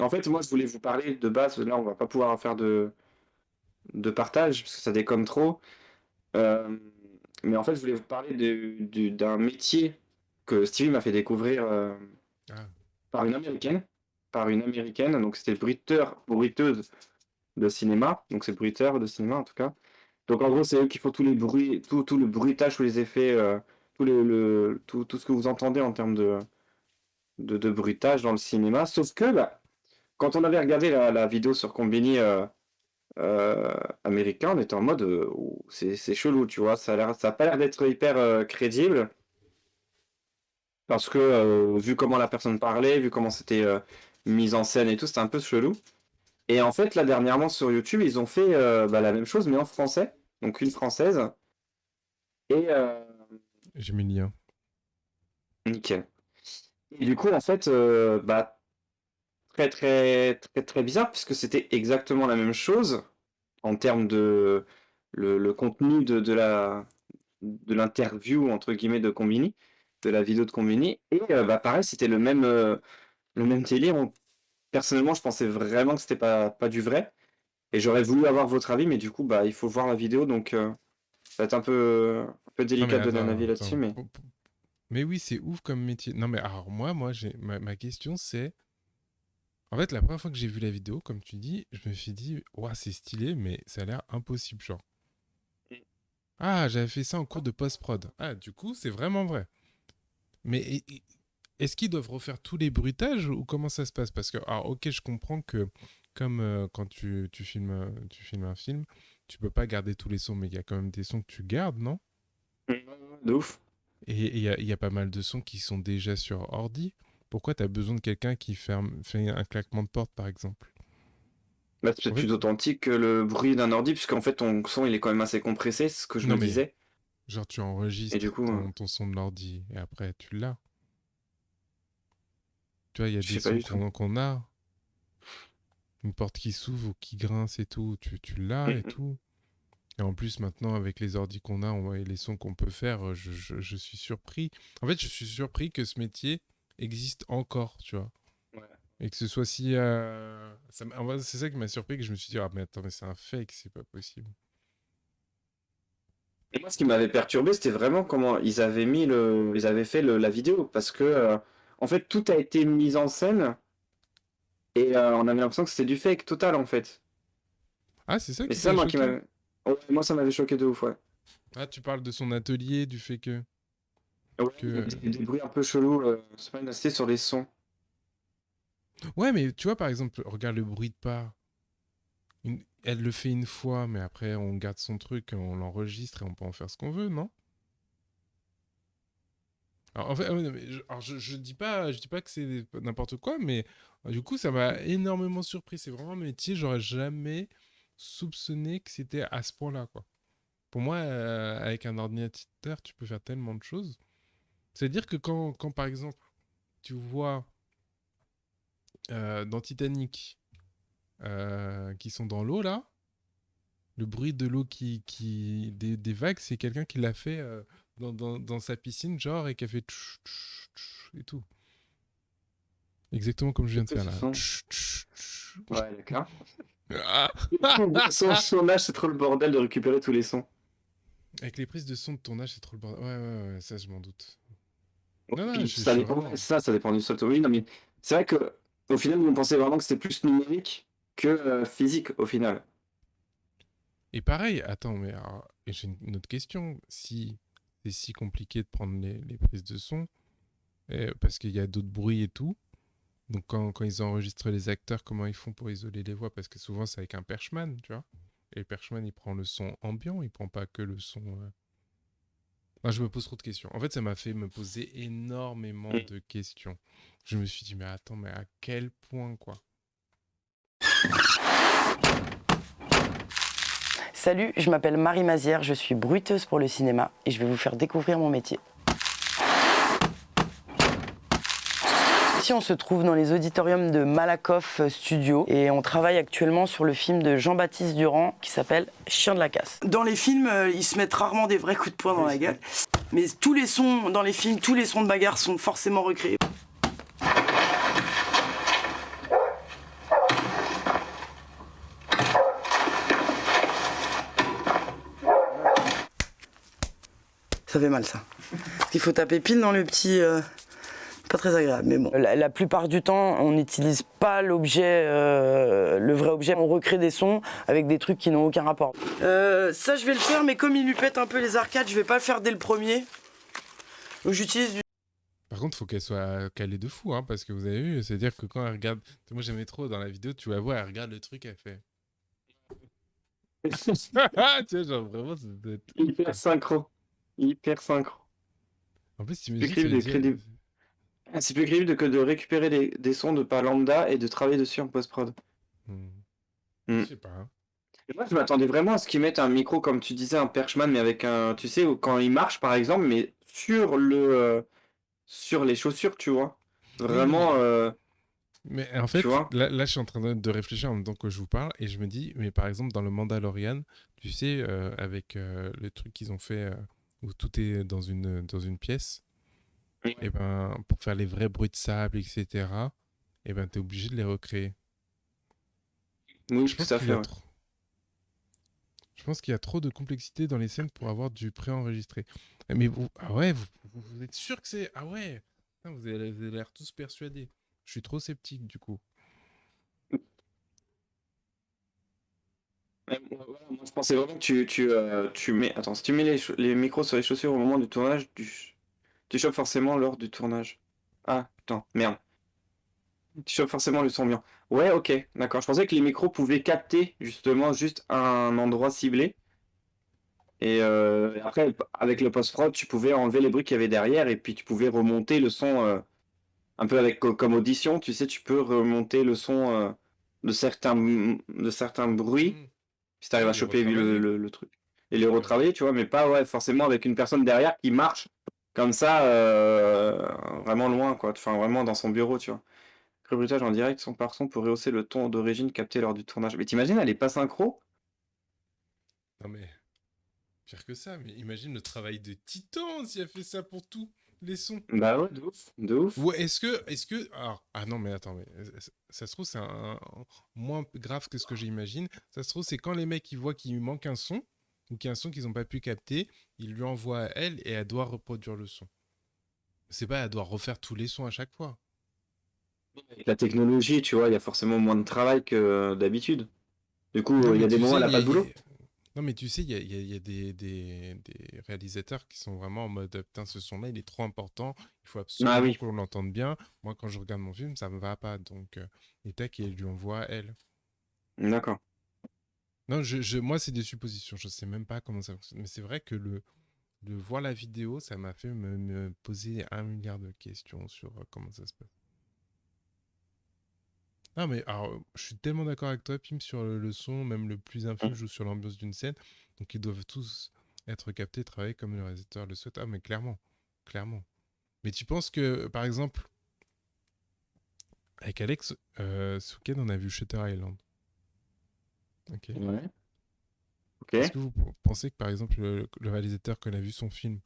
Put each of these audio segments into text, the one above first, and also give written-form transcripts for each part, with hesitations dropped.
En fait, moi, je voulais vous parler de base. Là, on va pas pouvoir faire de partage parce que ça déconne trop. Euh, mais en fait, je voulais vous parler d'un métier que Stevie m'a fait découvrir Ah, par une américaine. Par une américaine. Donc, c'était bruiteur ou bruiteuse de cinéma. Donc, c'est bruiteur de cinéma en tout cas. Donc, en gros, c'est eux qui font tous les bruits, tout le bruitage, tous les effets, tout ce que vous entendez en termes de bruitage dans le cinéma. Sauf que, bah, quand on avait regardé la vidéo sur Combini euh, américain, on était en mode ouh, c'est chelou, tu vois. Ça a pas l'air d'être hyper crédible parce que vu comment la personne parlait, vu comment c'était mis en scène et tout, c'était un peu chelou. Et en fait, là, dernièrement sur YouTube, ils ont fait bah, la même chose, mais en français. Donc une française. Et j'ai mis le lien. nickel. Et du coup, en fait, bah, très très très très bizarre puisque c'était exactement la même chose en termes de le contenu de l'interview entre guillemets de Combini, de la vidéo de Combini. Et bah pareil, c'était le même délire. Personnellement, je pensais vraiment que c'était pas du vrai. Et j'aurais voulu avoir votre avis, mais du coup, bah il faut voir la vidéo, donc ça va être un peu Non mais délicat de donner un attends, avis là-dessus, attends. mais Mais oui, c'est ouf comme métier. Non mais alors moi, ma question c'est, en fait, la première fois que j'ai vu la vidéo, comme tu dis, je me suis dit, ouah, c'est stylé, mais ça a l'air impossible, genre. Ah, j'avais fait ça en cours de post-prod. Ah, du coup, c'est vraiment vrai. Mais est-ce qu'ils doivent refaire tous les bruitages ou comment ça se passe? Parce que, alors, ok, je comprends que comme quand tu filmes un film, tu peux pas garder tous les sons, mais il y a quand même des sons que tu gardes, non? de ouf. Et il y a pas mal de sons qui sont déjà sur ordi. Pourquoi tu as besoin de quelqu'un qui fait un claquement de porte, par exemple? Bah, c'est En peut-être fait, plus authentique que le bruit d'un ordi, puisqu'en fait ton son il est quand même assez compressé, c'est ce que je non me mais, disais. genre, tu Et du enregistres coup, ton son de l'ordi et après tu l'as. Tu vois, il y a je des sais pas sons du tout. qu'on a, une porte qui s'ouvre ou qui grince et tout, tu l'as et tout. Et en plus, maintenant, avec les ordis qu'on a et les sons qu'on peut faire, je suis surpris. En fait, je suis surpris que ce métier existe encore, tu vois. Ouais. Et que ce soit si... en vrai, c'est ça qui m'a surpris, que je me suis dit, ah mais attends, mais c'est un fake, c'est pas possible. Et moi, ce qui m'avait perturbé, c'était vraiment comment ils avaient fait la vidéo, parce que en fait, tout a été mis en scène et on avait l'impression que c'était du fake total, en fait. Ah, c'est ça Et qui c'est ça, t'a moi, qui choqué? m'avait, ouais, moi, ça m'avait choqué de ouf, ouais. Ah, tu parles de son atelier, du fait que... Ouais, il y a que... des bruits un peu chelous, c'est pas une astuce sur les sons. Ouais, mais tu vois, par exemple, regarde le bruit de pas. Elle le fait une fois, mais après, on garde son truc, on l'enregistre et on peut en faire ce qu'on veut, non? Alors, en fait, ouais, non, mais je dis pas que c'est n'importe quoi, mais du coup, ça m'a énormément surpris. C'est vraiment un métier, j'aurais jamais soupçonné que c'était à ce point-là, quoi. Pour moi, avec un ordinateur, tu peux faire tellement de choses. C'est-à-dire que quand par exemple, tu vois dans Titanic qui sont dans l'eau, là, le bruit de l'eau des vagues, c'est quelqu'un qui l'a fait dans sa piscine, genre, et qui a fait et tout. Exactement comme je viens C'est de que faire ce là. son. Ouais, d'accord. Ah. Son âge, c'est trop le bordel de récupérer tous les sons. Avec les prises de son de tournage, c'est trop le bordel. Ouais, ça je m'en doute. Ouais, Non, non, puis je ça suis dépend, ouais, vraiment. ça dépend du soft. Oui, non, mais c'est vrai que au final, on pensait vraiment que c'était plus numérique que physique au final. Et pareil, attends, mais alors, et j'ai une autre question. Si c'est si compliqué de prendre les prises de son, parce qu'il y a d'autres bruits et tout, donc quand ils enregistrent les acteurs, comment ils font pour isoler les voix? Parce que souvent c'est avec un perchman, tu vois. Et le perchman, il prend le son ambiant, il prend pas que le son. Non, je me pose trop de questions. En fait, ça m'a fait me poser énormément Mm. de questions. Je me suis dit, mais attends, mais à quel point, quoi? Salut, je m'appelle Marie Mazière, je suis bruiteuse pour le cinéma et je vais vous faire découvrir mon métier. Ici, on se trouve dans les auditoriums de Malakoff Studio et on travaille actuellement sur le film de Jean-Baptiste Durand qui s'appelle Chien de la casse. Dans les films, ils se mettent rarement des vrais coups de poing dans la gueule, mais tous les sons dans les films, tous les sons de bagarre sont forcément recréés. Ça fait mal, ça. Il faut taper pile dans le petit... Pas très agréable, mais bon. La plupart du temps, on n'utilise pas l'objet, le vrai objet. On recrée des sons avec des trucs qui n'ont aucun rapport. Ça, je vais le faire, mais comme il lui pète un peu les arcades, je vais pas le faire dès le premier. Donc j'utilise du... Par contre, faut qu'elle soit calée de fou, hein, parce que vous avez vu, c'est-à-dire que quand elle regarde... Moi, j'aimais trop dans la vidéo, tu la vois, elle regarde le truc, elle fait... Tu vois, genre, vraiment, ça doit être... Hyper synchro. Hyper synchro. En plus, Plus t'imagines, ça crédible veut de dire... crédible. Ah, c'est plus crédible que de récupérer des sons de pas lambda et de travailler dessus en post-prod. Hmm. Je Hmm. sais pas. Hein. Et moi, je m'attendais vraiment à ce qu'ils mettent un micro, comme tu disais, un Perchman, mais avec un, tu sais, quand il marche, par exemple, mais sur les chaussures, tu vois. Oui, non, Vraiment, mais en tu fait, vois. là, je suis en train de réfléchir en même temps que je vous parle, et je me dis, mais par exemple, dans le Mandalorian, tu sais, avec le truc qu'ils ont fait, où tout est dans une pièce, Oui, et ben, pour faire les vrais bruits de sable, etc., et ben, t'es obligé de les recréer. Je oui, pense tout à qu'il y fait, a ouais. trop... Je pense qu'il y a trop de complexité dans les scènes pour avoir du préenregistré. Mais vous, ah ouais, vous êtes sûr que c'est... Ah ouais, putain, vous avez l'air tous persuadés. Je suis trop sceptique, du coup. Voilà, moi, je pensais vraiment que tu mets. Attends, si tu mets les micros sur les chaussures au moment du tournage, tu chopes forcément lors du tournage. Ah, putain, merde. Tu chopes forcément le son bien. Ouais, ok, d'accord. Je pensais que les micros pouvaient capter justement juste un endroit ciblé. Et après, avec le post-prod, tu pouvais enlever les bruits qu'il y avait derrière et puis tu pouvais remonter le son un peu avec comme audition. Tu sais, tu peux remonter le son de certains bruits Hmm. si tu arrives Ouais, à les choper retravailler. le truc. Et les Ouais. retravailler, tu vois, mais pas ouais, forcément avec une personne derrière qui marche comme ça, vraiment loin, quoi. Enfin, vraiment dans son bureau, tu vois. Bruitage en direct, son par son pour rehausser le ton d'origine capté lors du tournage. Mais t'imagines, elle est pas synchro? Non mais, pire que ça, mais imagine le travail de Titan si elle fait ça pour tous les sons. Bah ouais, de ouf, de ouf. Ou est-ce que, alors, ah non mais attends, mais ça se trouve c'est moins grave que ce que j'imagine. Ça se trouve c'est quand les mecs ils voient qu'il manque un son ou qu'il y a un son qu'ils n'ont pas pu capter, ils lui envoient à elle et elle doit reproduire le son. C'est pas, elle doit refaire tous les sons à chaque fois. Avec la technologie, tu vois, il y a forcément moins de travail que d'habitude. Du coup, Non il y mais a des tu moments, sais, elle a pas de boulot. non mais tu sais, il y a des réalisateurs qui sont vraiment en mode, putain, ce son-là, il est trop important, il faut Ah absolument oui, qu'on l'entende bien. Moi, quand je regarde mon film, ça me va pas, donc et tac, et lui envoie à elle. d'accord. Non, moi, c'est des suppositions, je sais même pas comment ça fonctionne, mais c'est vrai que de voir la vidéo, ça m'a fait me poser 1 milliard de questions sur comment ça se passe. Ah mais alors, je suis tellement d'accord avec toi, Pim, sur le son, même le plus infime joue sur l'ambiance d'une scène. Donc ils doivent tous être captés, travailler comme le réalisateur le souhaite. Ah mais clairement, clairement. Mais tu penses que, par exemple, avec Alex, ce week-end, on a vu Shutter Island. Ok. Ouais. Est-ce Ok. que vous pensez que, par exemple, le réalisateur, quand il a vu son film,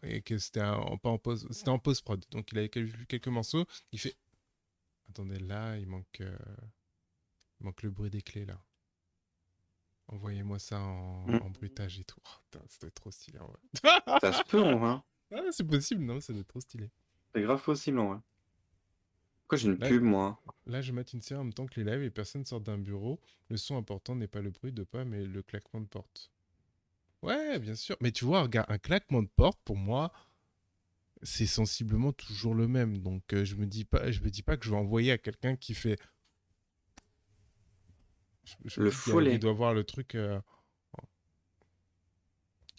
et que c'était pas en post, c'était en post-prod, donc il avait vu quelques morceaux, il fait... Attendez, là, il manque le bruit des clés, là. Envoyez-moi ça Mm. en bruitage et tout. Oh, putain, ça doit être trop stylé en vrai. Ça se peut, en vrai, hein. Ah, c'est possible, non? Ça doit être trop stylé. C'est grave possible, en vrai. Pourquoi j'ai une Là, pub, moi? là, je mate une série en même temps que les lives et personne sort d'un bureau. Le son important n'est pas le bruit de pas, mais le claquement de porte. Ouais, bien sûr. Mais tu vois, regarde, un claquement de porte, pour moi, c'est sensiblement toujours le même. Donc, je me dis pas que je vais envoyer à quelqu'un qui fait. Je me Le dis qu'il follet. doit voir le truc.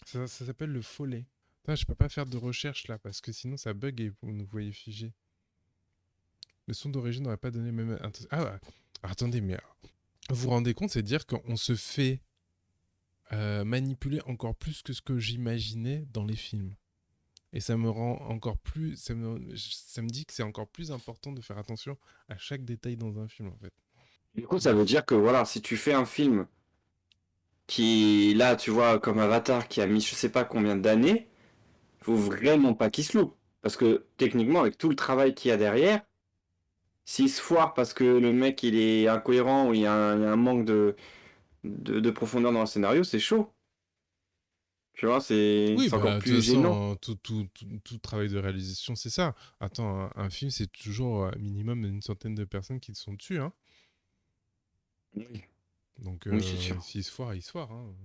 Ça s'appelle le follet. Putain, je peux pas faire de recherche là parce que sinon ça bug et vous nous voyez figé. Le son d'origine n'aurait pas donné le même. Ah, ouais. Attendez, mais vous vous rendez compte, c'est dire qu'on se fait manipuler encore plus que ce que j'imaginais dans les films. Et ça me rend encore plus. Ça me dit que c'est encore plus important de faire attention à chaque détail dans un film en fait. Du coup, ça veut dire que, voilà, si tu fais un film qui, là, tu vois, comme Avatar, qui a mis je sais pas combien d'années, faut vraiment pas qu'il se loupe. Parce que, techniquement, avec tout le travail qu'il y a derrière, s'il se foire parce que le mec, il est incohérent ou il y a un manque de profondeur dans le scénario, c'est chaud. Tu vois, c'est Oui, encore bah, de plus toute gênant. façon, tout travail de réalisation, c'est ça. Attends, un film, c'est toujours minimum une centaine de personnes qui sont dessus, hein. Oui, Donc, oui, c'est sûr. s'il se foire, il se foire, hein.